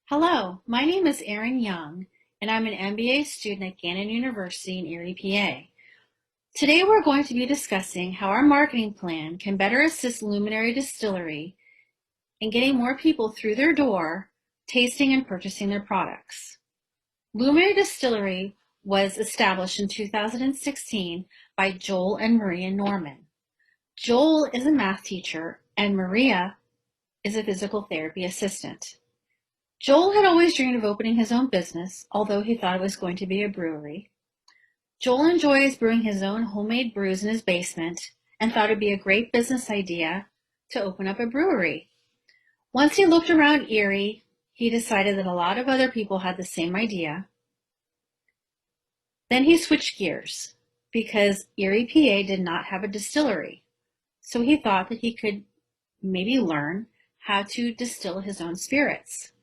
Hello, my name is Erin Young, and I'm an MBA student at Gannon University in Erie, PA. Today we're going to be discussing how our marketing plan can better assist Luminary Distillery in getting more people through their door, tasting and purchasing their products. Luminary Distillery was established in 2016 by Joel and Maria Norman. Joel is a math teacher and Maria is a physical therapy assistant. Joel had always dreamed of opening his own business, although he thought it was going to be a brewery. Joel enjoys brewing his own homemade brews in his basement and thought it'd be a great business idea to open up a brewery. Once he looked around Erie, he decided that a lot of other people had the same idea. Then he switched gears because Erie, PA did not have a distillery. So he thought that he could maybe learn how to distill his own spirits.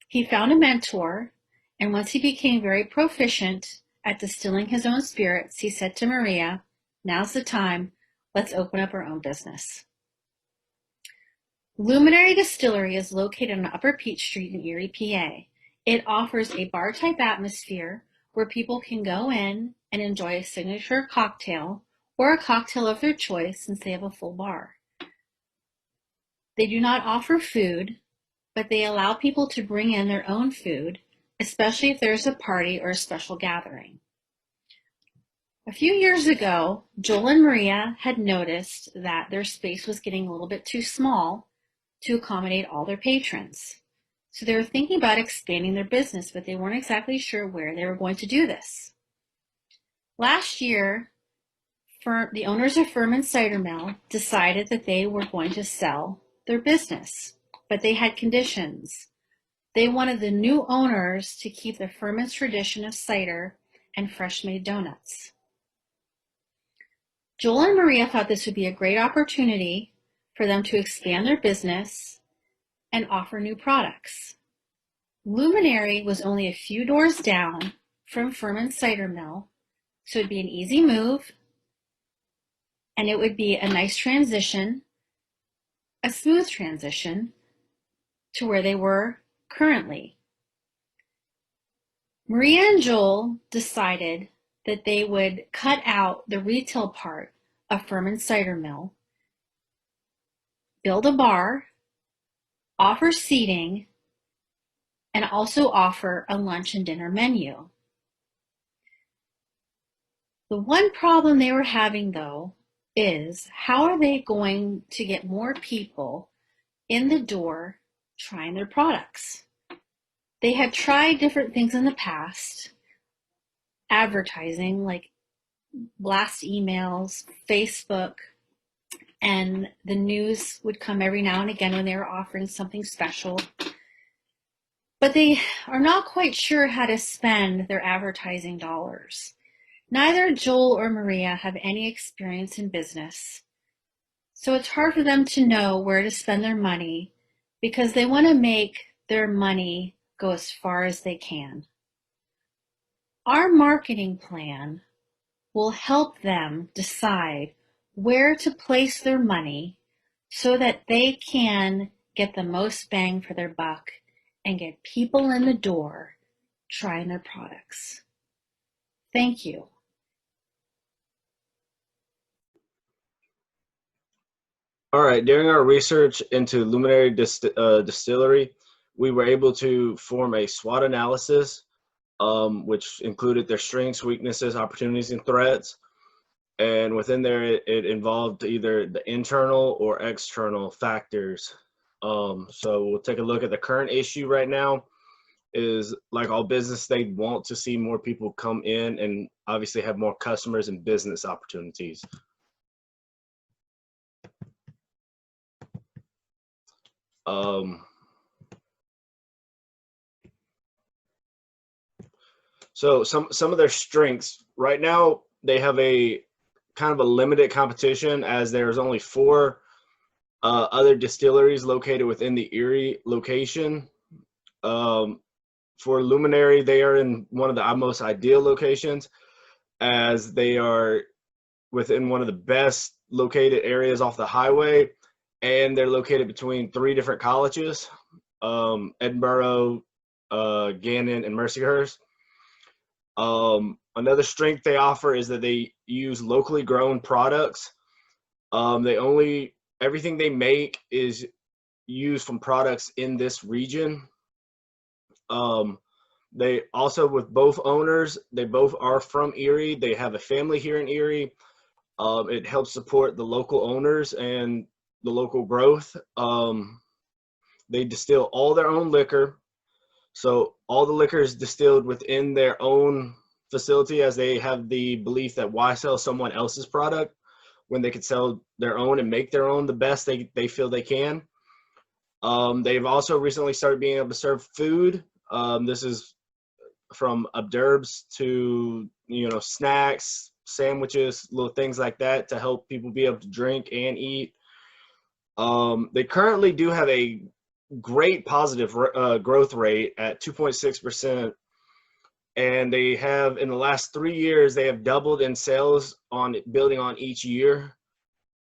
He found a mentor, and once he became very proficient at distilling his own spirits, he said to Maria, "Now's the time, let's open up our own business." Luminary Distillery is located on Upper Peach Street in Erie, PA. It offers a bar-type atmosphere where people can go in and enjoy a signature cocktail or a cocktail of their choice since they have a full bar. They do not offer food, but they allow people to bring in their own food, especially if there's a party or a special gathering. A few years ago, Joel and Maria had noticed that their space was getting a little bit too small to accommodate all their patrons. So they were thinking about expanding their business, but they weren't exactly sure where they were going to do this. Last year, the owners of Furman Cider Mill decided that they were going to sell their business, but they had conditions. They wanted the new owners to keep the Furman's tradition of cider and fresh-made donuts. Joel and Maria thought this would be a great opportunity for them to expand their business and offer new products. Luminary was only a few doors down from Furman Cider Mill, so it'd be an easy move, and it would be a nice transition, a smooth transition to where they were currently. Maria and Joel decided that they would cut out the retail part of Furman Cider Mill, build a bar, offer seating, and also offer a lunch and dinner menu. The one problem they were having, though, is how are they going to get more people in the door trying their products? They had tried different things in the past, advertising like blast emails, Facebook, and the news would come every now and again when they were offering something special. But they are not quite sure how to spend their advertising dollars. Neither Joel or Maria have any experience in business, so it's hard for them to know where to spend their money because they want to make their money go as far as they can. Our marketing plan will help them decide where to place their money so that they can get the most bang for their buck and get people in the door trying their products. Thank you. All right, during our research into Luminary Distillery, we were able to form a SWOT analysis, which included their strengths, weaknesses, opportunities, and threats. And within there, it involved either the internal or external factors. So we'll take a look at the current issue right now. Is like all business, they want to see more people come in and obviously have more customers and business opportunities. So some of their strengths right now, they have a kind of a limited competition as there's only 4 other distilleries located within the Erie location. For Luminary, they are in one of the most ideal locations as they are within one of the best located areas off the highway, and they're located between 3 different colleges, Edinboro, Gannon, and Mercyhurst. Another strength they offer is that they use locally grown products. Everything they make is used from products in this region. They also, with both owners, they both are from Erie. They have a family here in Erie. It helps support the local owners and the local growth. They distill all their own liquor. So all the liquor is distilled within their own facility, as they have the belief that why sell someone else's product when they could sell their own and make their own the best they feel they can. They've also recently started being able to serve food. This is from hors d'oeuvres to, snacks, sandwiches, little things like that to help people be able to drink and eat. They currently do have a great positive growth rate at 2.6%. And they have, in the last 3 years, they have doubled in sales on building on each year.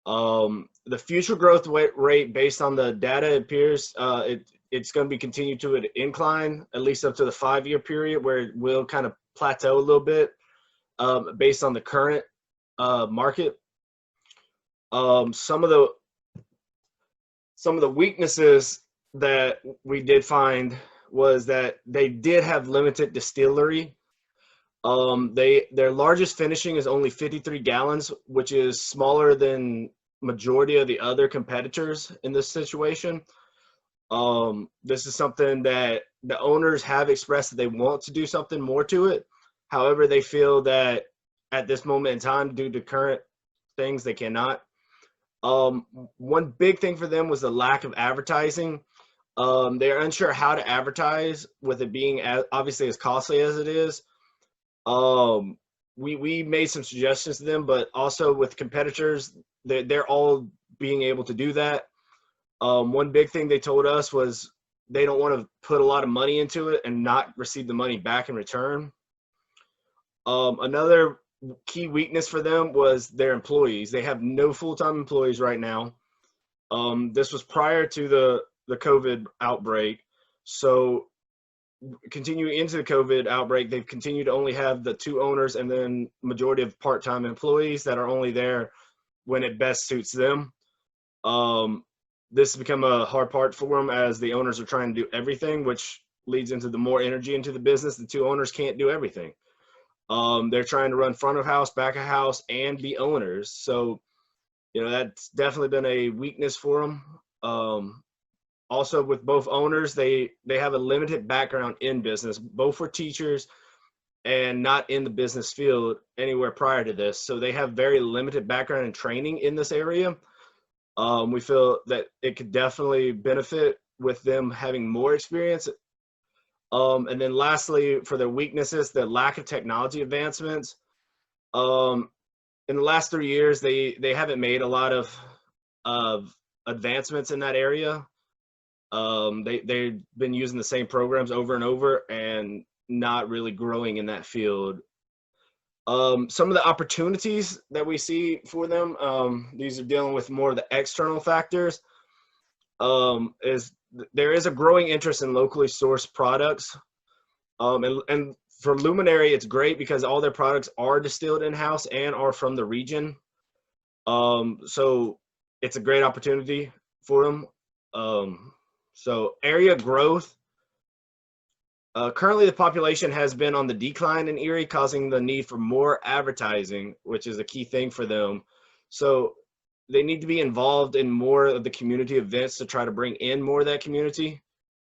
The future growth rate based on the data appears it's going to be continued to an incline, at least up to the 5-year period, where it will kind of plateau a little bit based on the current market. Some of the weaknesses that we did find was that they did have limited distillery. Their largest finishing is only 53 gallons, which is smaller than majority of the other competitors in this situation. This is something that the owners have expressed that they want to do something more to it. However, they feel that at this moment in time, due to current things, they cannot. One big thing for them was the lack of advertising. They're unsure how to advertise with it being obviously as costly as it is. We made some suggestions to them, but also with competitors, they're all being able to do that. One big thing they told us was they don't want to put a lot of money into it and not receive the money back in return. Another key weakness for them was their employees. They have no full-time employees right now. This was prior to the COVID outbreak. So continuing into the COVID outbreak, they've continued to only have the 2 owners and then majority of part-time employees that are only there when it best suits them. This has become a hard part for them as the owners are trying to do everything, which leads into the more energy into the business. The 2 owners can't do everything. They're trying to run front of house, back of house, and be owners. So, that's definitely been a weakness for them. Also, with both owners, they have a limited background in business. Both were teachers and not in the business field anywhere prior to this. So they have very limited background and training in this area. We feel that it could definitely benefit with them having more experience. And then lastly, for their weaknesses, the lack of technology advancements. In the last 3 years, they haven't made a lot of advancements in that area. They've been using the same programs over and over and not really growing in that field. Some of the opportunities that we see for them, these are dealing with more of the external factors, is there is a growing interest in locally sourced products. And for Luminary, it's great because all their products are distilled in-house and are from the region. So it's a great opportunity for them. So area growth. Currently, the population has been on the decline in Erie, causing the need for more advertising, which is a key thing for them. So they need to be involved in more of the community events to try to bring in more of that community.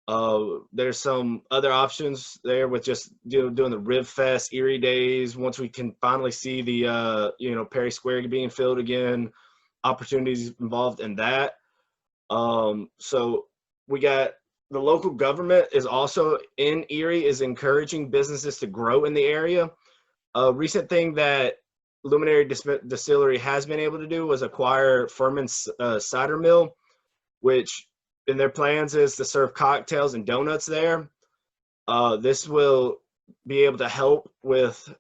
There's some other options there with just doing the Rib Fest, Erie Days. Once we can finally see the Perry Square being filled again, opportunities involved in that. So we got the local government is also in Erie is encouraging businesses to grow in the area. A recent thing that Luminary Distillery has been able to do was acquire Furman's cider mill, which in their plans is to serve cocktails and donuts there. This will be able to help with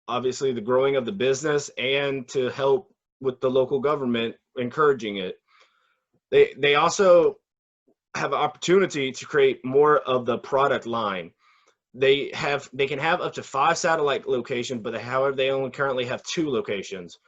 obviously the growing of the business and to help with the local government encouraging it. They also have an opportunity to create more of the product line. They can have up to 5 satellite locations, but however, they only currently have 2 locations.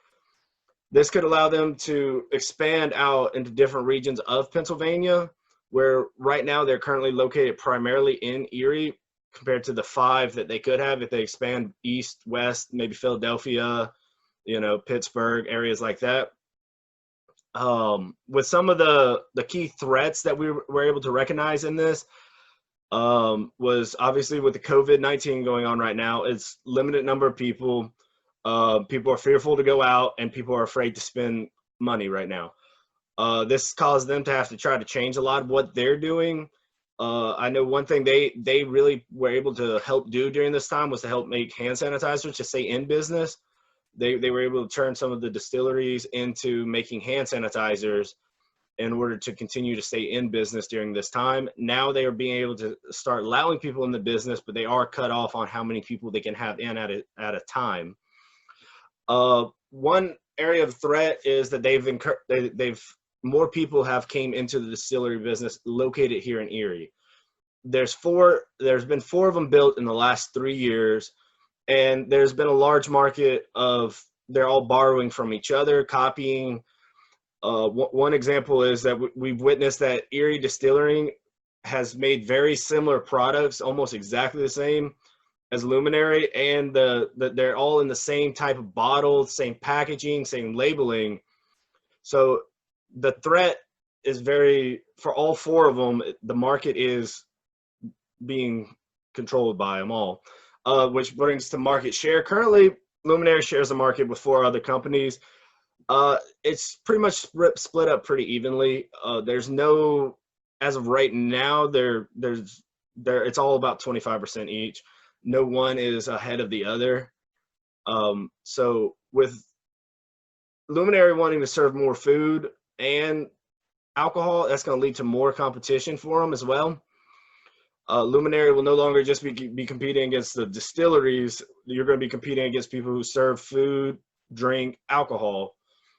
This could allow them to expand out into different regions of Pennsylvania, where right now they're currently located primarily in Erie, compared to the 5 that they could have if they expand east, west, maybe Philadelphia, Pittsburgh, areas like that. With some of the key threats that we were able to recognize in this, was obviously with the COVID-19 going on right now, it's limited number of people. People are fearful to go out, and people are afraid to spend money right now. This caused them to have to try to change a lot of what they're doing. I know one thing they really were able to help do during this time was to help make hand sanitizers to stay in business. They were able to turn some of the distilleries into making hand sanitizers in order to continue to stay in business during this time. Now they are being able to start allowing people in the business, but they are cut off on how many people they can have in at a time. One area of threat is that they've more people have came into the distillery business located here in Erie. There's been 4 of them built in the last 3 years, and there's been a large market of they're all borrowing from each other, copying. One example is that we've witnessed that Erie Distillery has made very similar products, almost exactly the same as Luminary, and they're all in the same type of bottle, same packaging, same labeling. So the threat is for all 4 of them, the market is being controlled by them all, which brings to market share. Currently, Luminary shares the market with 4 other companies. It's pretty much split up pretty evenly. There's no, as of right now, it's all about 25% each. No one is ahead of the other. So with Luminary wanting to serve more food and alcohol, that's going to lead to more competition for them as well. Luminary will no longer just be competing against the distilleries. You're going to be competing against people who serve food, drink, alcohol,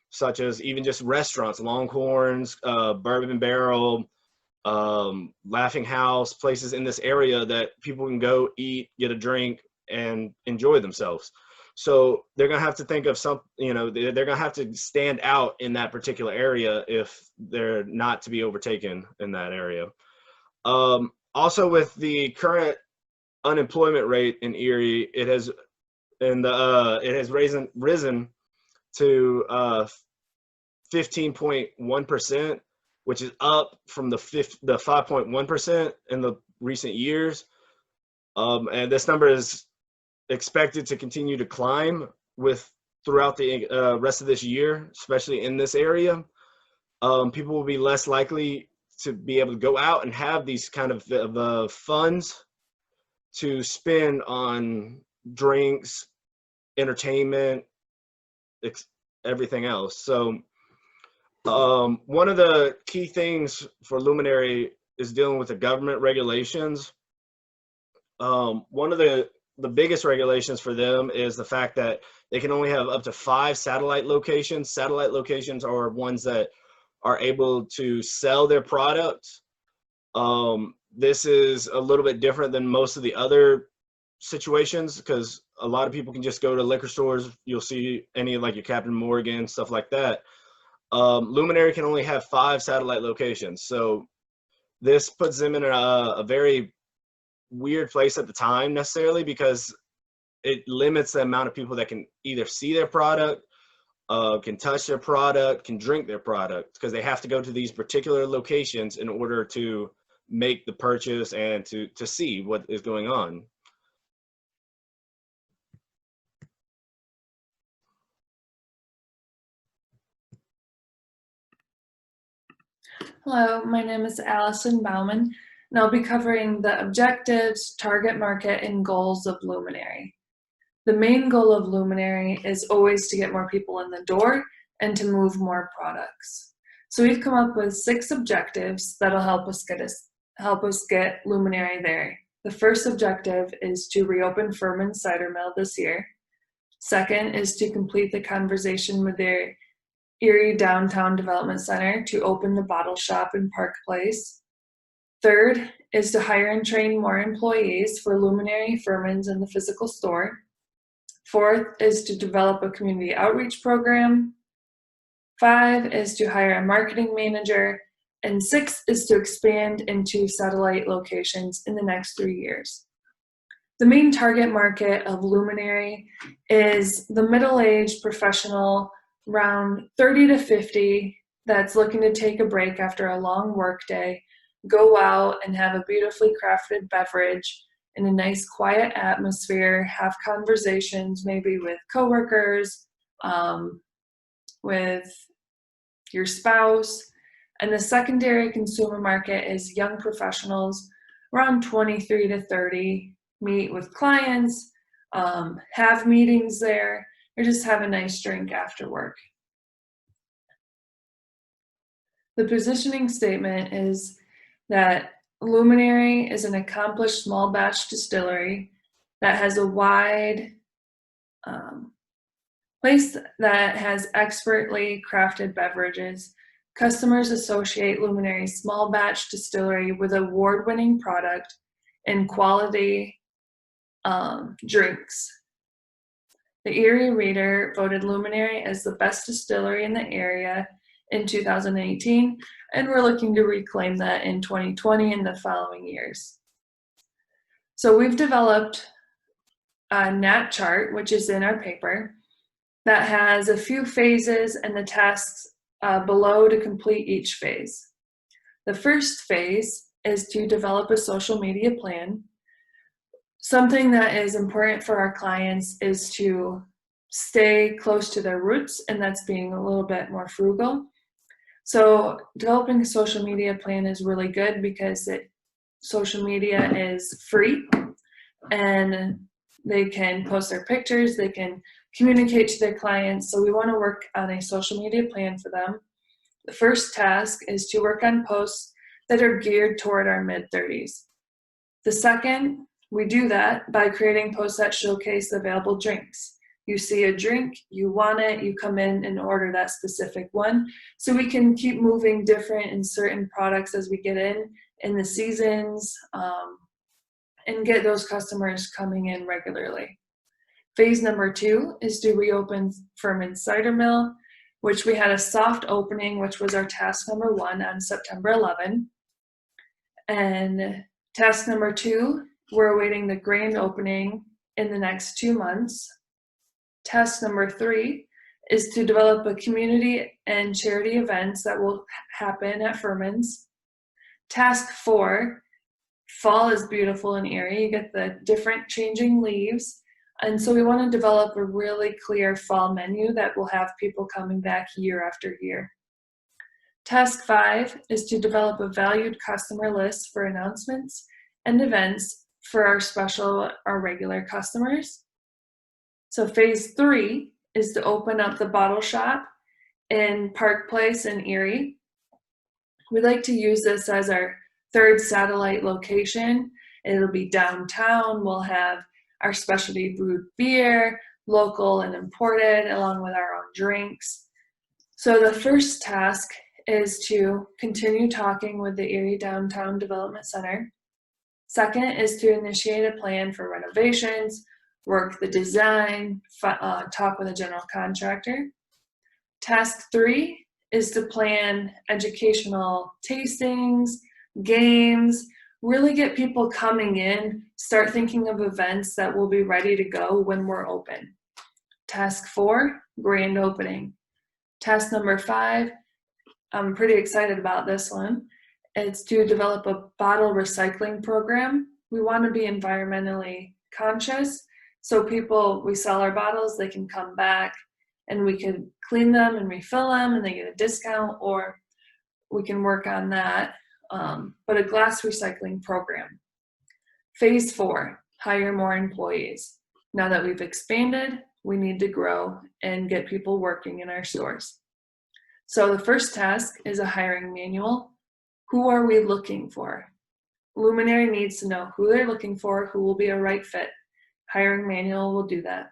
such as even just restaurants, Longhorns, Bourbon Barrel, Laughing House, places in this area that people can go eat, get a drink, and enjoy themselves. So they're going to have to think of they're going to have to stand out in that particular area if they're not to be overtaken in that area. Also, with the current unemployment rate in Erie, it has risen to 15.1%, which is up from the 5.1% in the recent years. And this number is expected to continue to climb throughout the rest of this year, especially in this area. People will be less likely to be able to go out and have these kind of funds to spend on drinks, entertainment, everything else. So one of the key things for Luminary is dealing with the government regulations. One of the biggest regulations for them is the fact that they can only have up to 5 satellite locations. Satellite locations are ones that are able to sell their products. This is a little bit different than most of the other situations, because a lot of people can just go to liquor stores. You'll see any like your Captain Morgan, stuff like that. Luminary can only have 5 satellite locations. So this puts them in a very weird place at the time, necessarily, because it limits the amount of people that can either see their product, can touch their product, can drink their product, because they have to go to these particular locations in order to make the purchase and to see what is going on. Hello, my name is Allison Bauman, and I'll be covering the objectives, target market, and goals of Luminary. The main goal of Luminary is always to get more people in the door and to move more products. So we've come up with 6 objectives that'll help us get Luminary there. The first objective is to reopen Furman Cider Mill this year. Second is to complete the conversation with their Erie Downtown Development Center to open the bottle shop in Park Place. Third is to hire and train more employees for Luminary, Furman's, and the physical store. Fourth is to develop a community outreach program. 5 is to hire a marketing manager. And 6 is to expand into satellite locations in the next 3 years. The main target market of Luminary is the middle-aged professional around 30 to 50 that's looking to take a break after a long workday, go out and have a beautifully crafted beverage in a nice quiet atmosphere, have conversations maybe with coworkers, with your spouse. And the secondary consumer market is young professionals around 23 to 30, meet with clients, have meetings there, or just have a nice drink after work. The positioning statement is that Luminary is an accomplished small batch distillery that has a wide place that has expertly crafted beverages. Customers associate Luminary's small batch distillery with award-winning product and quality drinks. The Erie Reader voted Luminary as the best distillery in the area in 2018, and we're looking to reclaim that in 2020 and the following years. So we've developed a NAT chart, which is in our paper, that has a few phases and the tasks below to complete each phase. The first phase is to develop a social media plan. Something that is important for our clients is to stay close to their roots, and that's being a little bit more frugal. So developing a social media plan is really good because social media is free and they can post their pictures, they can communicate to their clients. So we want to work on a social media plan for them. The first task is to work on posts that are geared toward our mid-30s. The second, we do that by creating posts that showcase available drinks. You see a drink, you want it, you come in and order that specific one. So we can keep moving different and certain products as we get in the seasons, and get those customers coming in regularly. Phase number 2 is to reopen Furman's Cider Mill, which we had a soft opening, which was our task number 1 on September 11. And task number 2, we're awaiting the grand opening in the next 2 months. Task number 3 is to develop a community and charity events that will happen at Furman's. Task 4, fall is beautiful in Erie. You get the different changing leaves. And so we want to develop a really clear fall menu that will have people coming back year after year. Task 5 is to develop a valued customer list for announcements and events for our regular customers. So phase 3 is to open up the bottle shop in Park Place in Erie. We'd like to use this as our 3rd satellite location. It'll be downtown. We'll have our specialty brewed beer, local and imported, along with our own drinks. So the first task is to continue talking with the Erie Downtown Development Center. Second is to initiate a plan for renovations, work the design, talk with a general contractor. Task 3 is to plan educational tastings, games, really get people coming in, start thinking of events that will be ready to go when we're open. Task 4, grand opening. Task number 5, I'm pretty excited about this one. It's to develop a bottle recycling program. We want to be environmentally conscious, so we sell our bottles, they can come back and we can clean them and refill them and they get a discount, or we can work on that, but a glass recycling program. Phase 4, hire more employees. Now that we've expanded, we need to grow and get people working in our stores. So the first task is a hiring manual. Who are we looking for? Luminary needs to know who they're looking for, who will be a right fit. Hiring manual will do that.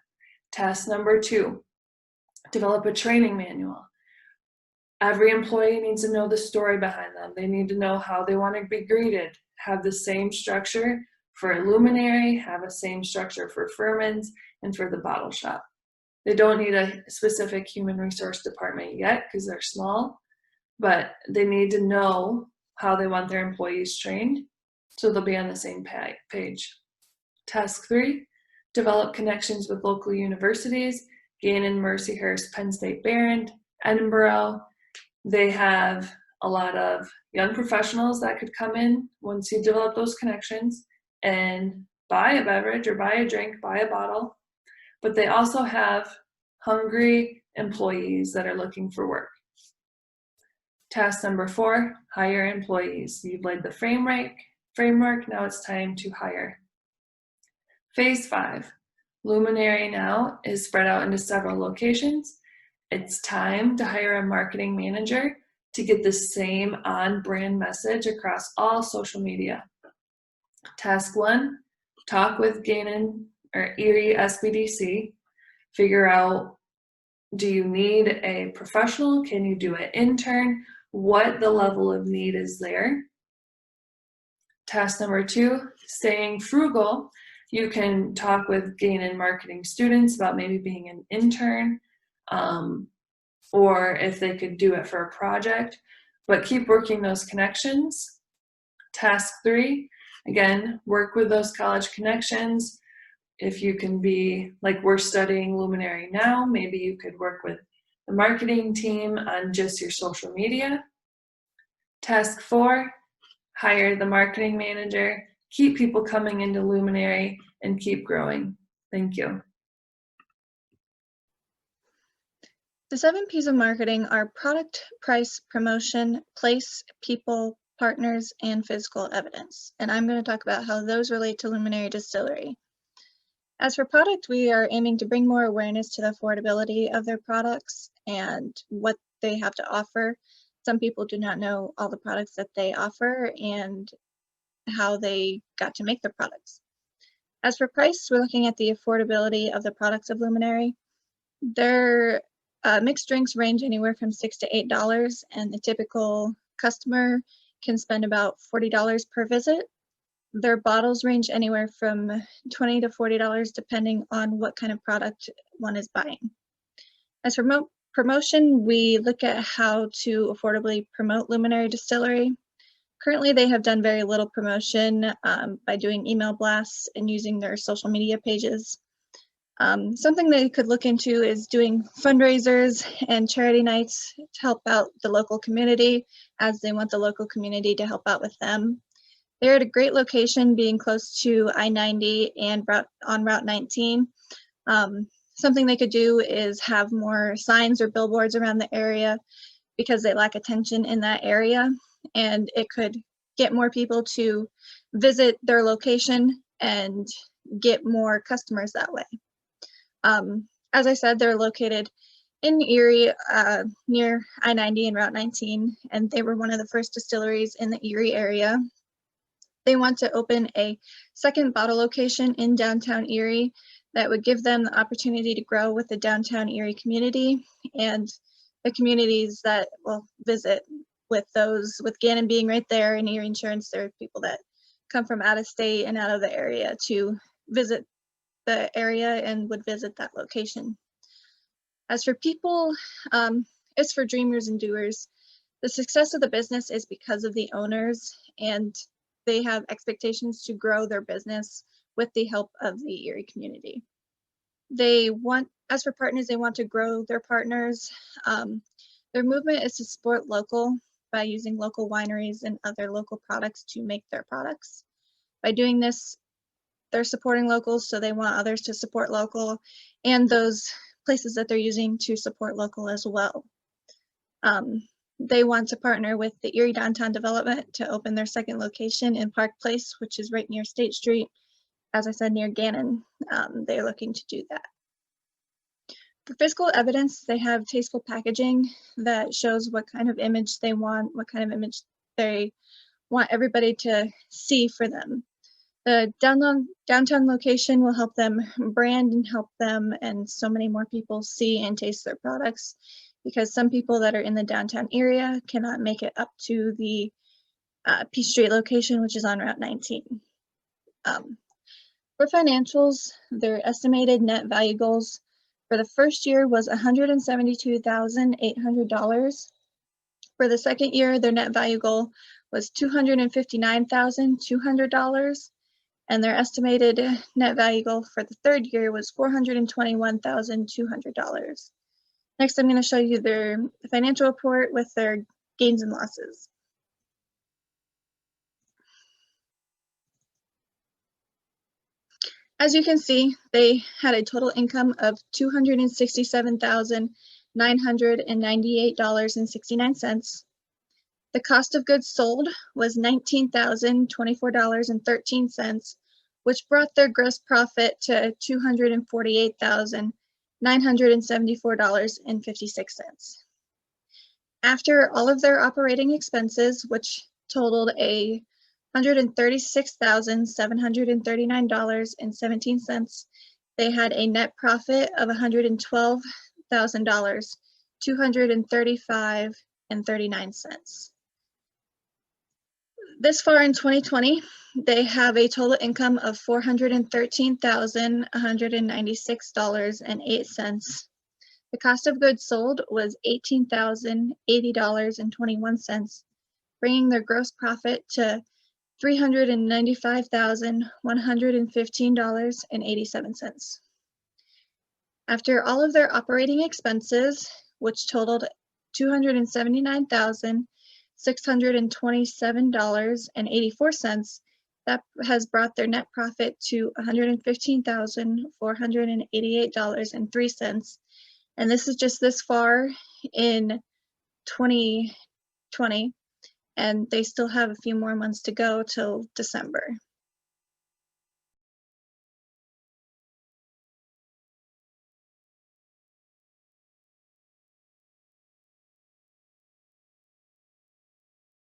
Task number 2, develop a training manual. Every employee needs to know the story behind them. They need to know how they want to be greeted, have the same structure for Luminary, have the same structure for Furman's, and for the bottle shop. They don't need a specific human resource department yet because they're small, but they need to know how they want their employees trained so they'll be on the same page. Task 3, develop connections with local universities, Gannon, Mercyhurst, Penn State Behrend, Edinboro. They have a lot of young professionals that could come in once you develop those connections and buy a beverage or buy a drink, buy a bottle. But they also have hungry employees that are looking for work. Task number 4, hire employees. You've laid the framework, now it's time to hire. Phase 5, Luminary now is spread out into several locations. It's time to hire a marketing manager to get the same on-brand message across all social media. Task 1, talk with Gannon or Erie SBDC. Figure out, do you need a professional? Can you do an intern? What the level of need is there. Task number 2, staying frugal. You can talk with Gannon marketing students about maybe being an intern, or if they could do it for a project, but keep working those connections. Task 3, again, work with those college connections. If you can be, like we're studying Luminary now, maybe you could work with the marketing team on just your social media. Task 4, hire the marketing manager, keep people coming into Luminary, and keep growing. Thank you. The 7 P's of marketing are product, price, promotion, place, people, partners, and physical evidence. And I'm going to talk about how those relate to Luminary Distillery. As for product, we are aiming to bring more awareness to the affordability of their products and what they have to offer. Some people do not know all the products that they offer and how they got to make their products. As for price, we're looking at the affordability of the products of Luminary. Their mixed drinks range anywhere from $6 to $8, and the typical customer can spend about $40 per visit. Their bottles range anywhere from $20 to $40 depending on what kind of product one is buying. As for promotion, we look at how to affordably promote Luminary Distillery. Currently, they have done very little promotion by doing email blasts and using their social media pages. Something they could look into is doing fundraisers and charity nights to help out the local community, as they want the local community to help out with them. They're at a great location, being close to I-90 and on Route 19. Something they could do is have more signs or billboards around the area because they lack attention in that area, and it could get more people to visit their location and get more customers that way. As I said, they're located in Erie, near I-90 and Route 19, and they were one of the first distilleries in the Erie area. They want to open a second bottle location in downtown Erie that would give them the opportunity to grow with the downtown Erie community and the communities that will visit with those, with Gannon being right there and Erie Insurance. There are people that come from out of state and out of the area to visit the area and would visit that location. As for people, it's for dreamers and doers. The success of the business is because of the owners, and they have expectations to grow their business with the help of the Erie community. They want, as for partners, they want to grow their partners. Their movement is to support local by using local wineries and other local products to make their products. By doing this, they're supporting locals, so they want others to support local and those places that they're using to support local as well. They want to partner with the Erie Downtown Development to open their second location in Park Place, which is right near State Street. As I said, near Gannon. They're looking to do that. For physical evidence, they have tasteful packaging that shows what kind of image they want, what kind of image they want everybody to see for them. The downtown location will help them brand and help them and so many more people see and taste their products. because some people that are in the downtown area cannot make it up to the Peach Street location, which is on Route 19. For financials, their estimated net value goals for the first year was $172,800. For the second year, their net value goal was $259,200, and their estimated net value goal for the third year was $421,200. Next, I'm going to show you their financial report with their gains and losses. As you can see, they had a total income of $267,998.69. The cost of goods sold was $19,024.13, which brought their gross profit to $248,974.56. After all of their operating expenses, which totaled $136,739.17, they had a net profit of $112,235.39. This far in 2020, they have a total income of $413,196.08. The cost of goods sold was $18,080.21, bringing their gross profit to $395,115.87. After all of their operating expenses, which totaled $279,627.84, that has brought their net profit to $115,488.03. And this is just this far in 2020, and they still have a few more months to go till December.